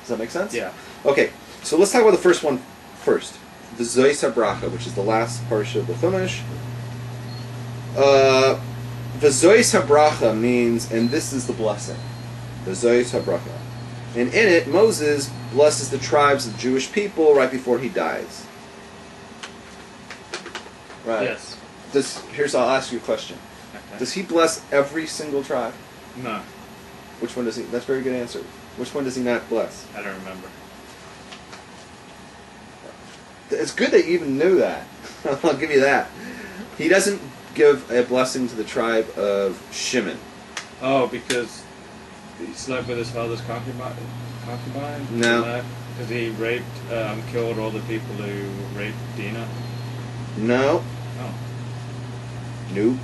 Does that make sense? Yeah. Okay, so let's talk about the first one first. The Zois HaBracha, which is the last parsha of the Chumash. The Zois HaBracha means, and this is the blessing. The Zois HaBracha. And in it, Moses blesses the tribes of the Jewish people right before he dies. Right. Yes. I'll ask you a question. Okay. Does he bless every single tribe? No. Which one does he? That's a very good answer. Which one does he not bless? I don't remember. It's good that you even knew that. I'll give you that. He doesn't give a blessing to the tribe of Shimon. Oh, because he slept with his father's concubine? No. Because he raped, killed all the people who raped Dinah? No. Oh. Nope.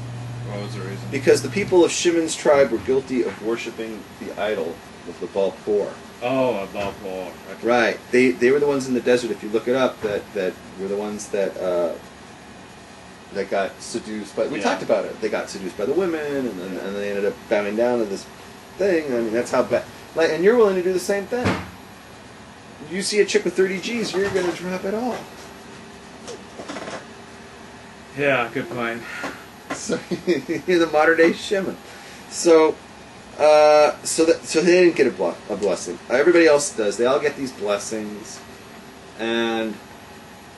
What was the reason? Because the people of Shimon's tribe were guilty of worshiping the idol of the Baal Por. Oh, a Baal Por. Okay. Right. They were the ones in the desert, if you look it up, that were the ones that got seduced by... We talked about it. They got seduced by the women, and they ended up bowing down to this thing. I mean, that's how bad... and you're willing to do the same thing. You see a chick with 30 G's, you're going to drop it all. Yeah, good point. So you're the modern day Shimon. So they didn't get a blessing. Everybody else does. They all get these blessings, and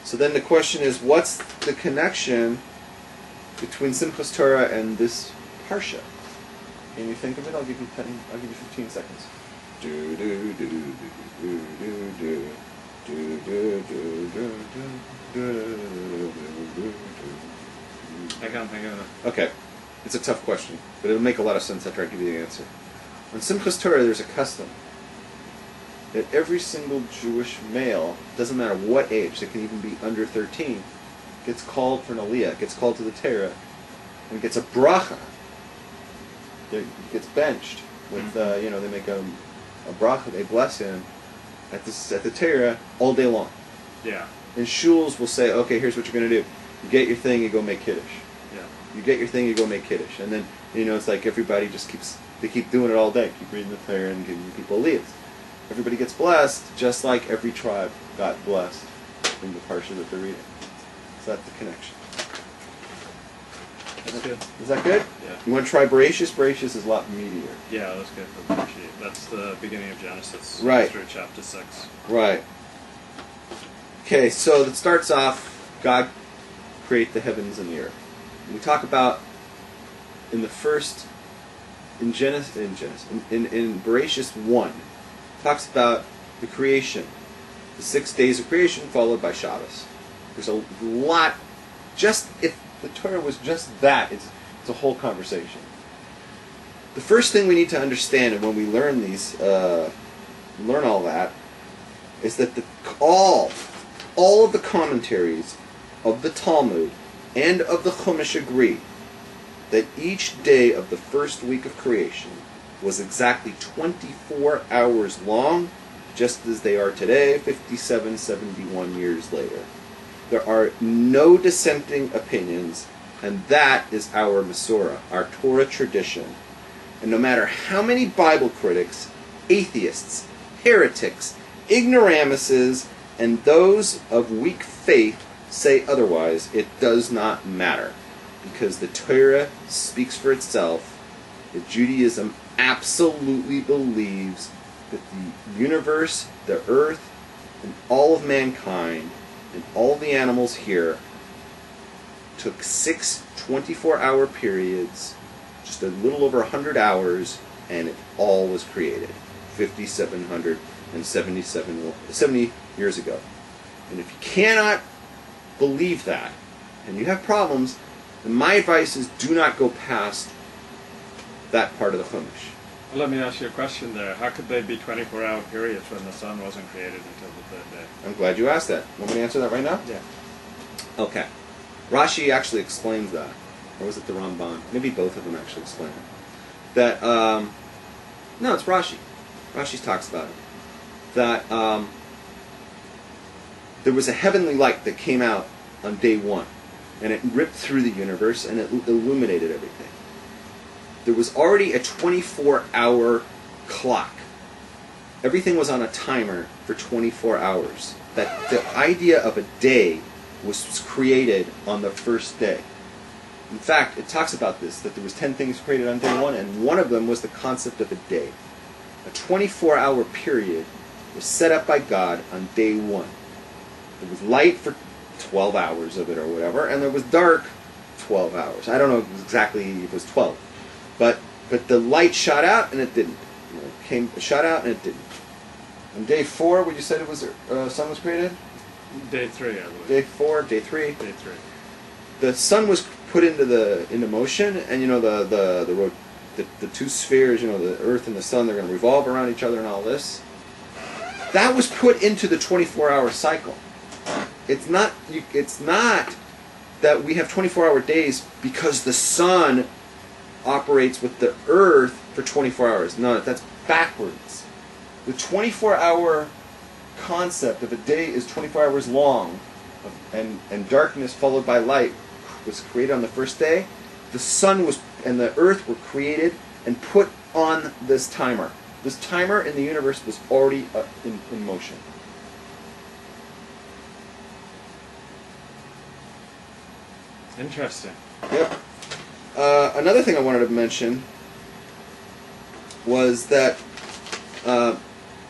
so then the question is, what's the connection between Simchas Torah and this parsha? Can you think of it? I'll give you 15 seconds. Do do do do do do do do do do do do. I can't think of it. Okay, it's a tough question, but it'll make a lot of sense after I give you the answer. On Simchas Torah, there's a custom that every single Jewish male, doesn't matter what age, they can even be under 13, gets called for an aliyah, gets called to the Torah, and gets a bracha. It gets benched with, they make a bracha, they bless him at the Torah all day long. Yeah. And shuls will say, okay, here's what you're going to do. You get your thing, you go make Kiddush. Yeah. You get your thing, you go make Kiddush. And then, it's like everybody just they keep doing it all day. Keep reading the Torah and giving people leaves. Everybody gets blessed, just like every tribe got blessed in the parsha that they're reading. So that's the connection. That's good. Is that good? Yeah. You want to try Bereshis? Bereshis is a lot meatier. Yeah, that's good for the sheet. That's the beginning of Genesis. Right. Through chapter 6. Right. Okay, so it starts off, God create the heavens and the earth. We talk about in Bereshis 1, talks about the creation, the 6 days of creation followed by Shabbos. There's a lot. Just if the Torah was just that, it's a whole conversation. The first thing we need to understand, and when we learn learn all that, is that all of the commentaries of the Talmud and of the Chumash agree that each day of the first week of creation was exactly 24 hours long, just as they are today, 71 years later. There are no dissenting opinions, and that is our Masorah, our Torah tradition. And no matter how many Bible critics, atheists, heretics, ignoramuses, and those of weak faith say otherwise, it does not matter. Because the Torah speaks for itself. That Judaism absolutely believes that the universe, the earth, and all of mankind, and all the animals here took 6 24-hour periods, just a little over 100 hours, and it all was created 5,770 years ago. And if you cannot believe that, and you have problems, then my advice is do not go past that part of the Chumash. Well, let me ask you a question there. How could they be 24-hour periods when the sun wasn't created until the third day? I'm glad you asked that. Want me to answer that right now? Yeah. Okay. Rashi actually explains that. Or was it the Ramban? Maybe both of them actually explain it. That, no, it's Rashi. Rashi talks about it. That there was a heavenly light that came out on day one. And it ripped through the universe and it illuminated everything. There was already a 24-hour clock everything was on a timer for 24 hours. That the idea of a day was created on the first day. In fact, it talks about this, that there was 10 things created on day one, and one of them was the concept of a day. A 24-hour period was set up by God on day one. There was light for 12 hours of it or whatever, and there was dark 12 hours. I don't know exactly if it was 12. But the light shot out and it didn't. Shot out and it didn't. On day 4, when you said it was sun was created? Day 3, I believe. Day 4, day 3. Day 3. The sun was put into motion, and the two spheres, the Earth and the sun, they're going to revolve around each other and all this. That was put into the 24-hour cycle. It's not that we have 24-hour days because the sun operates with the Earth for 24 hours. No, that's backwards. The 24-hour concept of a day is 24 hours long, and darkness followed by light was created on the first day. The sun and the Earth were created and put on this timer. This timer in the universe was already in motion. Interesting. Yep. Another thing I wanted to mention was that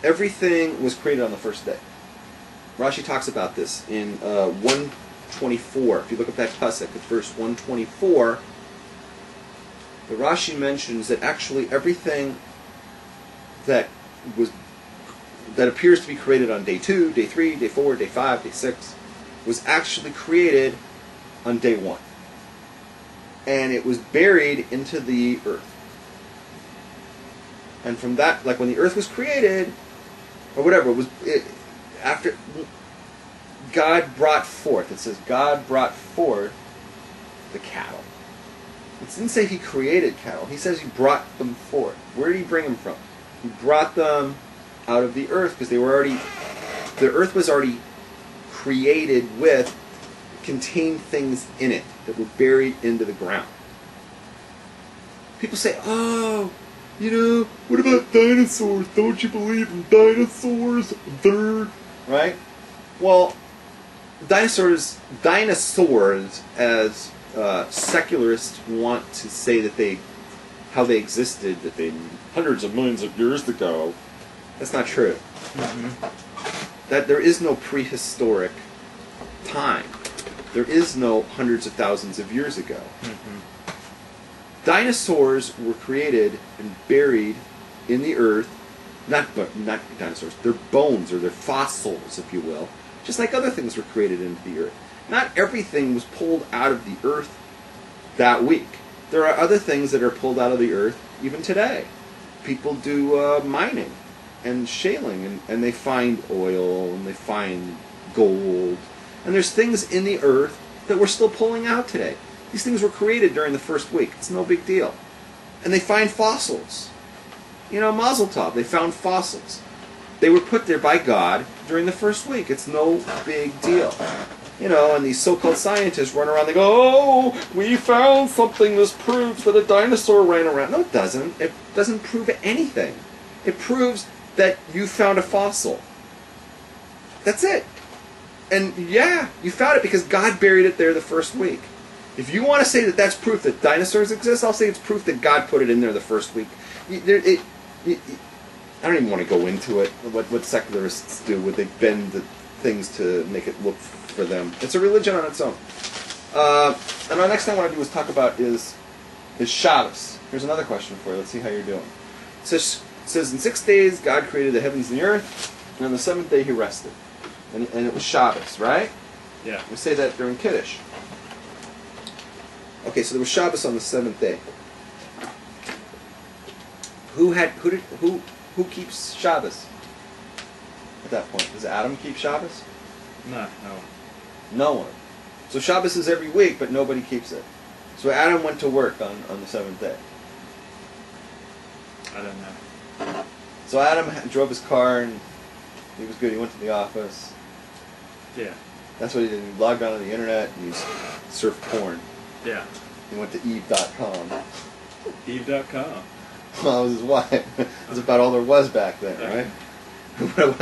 everything was created on the first day. Rashi talks about this in 124. If you look at that pasuk at verse 124, the Rashi mentions that actually everything that appears to be created on day 2, day 3, day 4, day 5, day 6 was actually created on day 1. And it was buried into the earth. And from that, like when the earth was created, or whatever, after God brought forth, it says God brought forth the cattle. It didn't say he created cattle. He says he brought them forth. Where did he bring them from? He brought them out of the earth because the earth was already created contained things in it that were buried into the ground. People say, oh, what about dinosaurs? Don't you believe in dinosaurs? Right? Well, dinosaurs as secularists want to say how they existed, that they hundreds of millions of years ago. That's not true. Mm-hmm. That there is no prehistoric time. There is no hundreds of thousands of years ago. Mm-hmm. Dinosaurs were created and buried in the earth. Not dinosaurs. Their bones or their fossils, if you will, just like other things were created into the earth. Not everything was pulled out of the earth that week. There are other things that are pulled out of the earth even today. People do mining and shaling, and they find oil and they find gold. And there's things in the earth that we're still pulling out today. These things were created during the first week. It's no big deal. And they find fossils. Mazel tov, they found fossils. They were put there by God during the first week. It's no big deal. And these so-called scientists run around, they go, oh, we found something that proves that a dinosaur ran around. No, it doesn't. It doesn't prove anything. It proves that you found a fossil. That's it. And yeah, you found it because God buried it there the first week. If you want to say that that's proof that dinosaurs exist, I'll say it's proof that God put it in there the first week. I don't even want to go into it, what secularists do, what they bend the things to make it look for them. It's a religion on its own. And our next thing I want to do is talk about is Shabbos. Here's another question for you. Let's see how you're doing. It says in 6 days God created the heavens and the earth, and on the 7th day he rested. And it was Shabbos, right? Yeah. We say that during Kiddush. Okay, so there was Shabbos on the 7th day. Who keeps Shabbos at that point? Does Adam keep Shabbos? No. No one. So Shabbos is every week, but nobody keeps it. So Adam went to work on the 7th day. I don't know. So Adam drove his car, and he was good. He went to the office. Yeah. That's what he did. He logged onto the internet, and he surfed porn. Yeah. He went to Eve.com. Eve.com. Well, it was his wife. It was about all there was back then, right? what I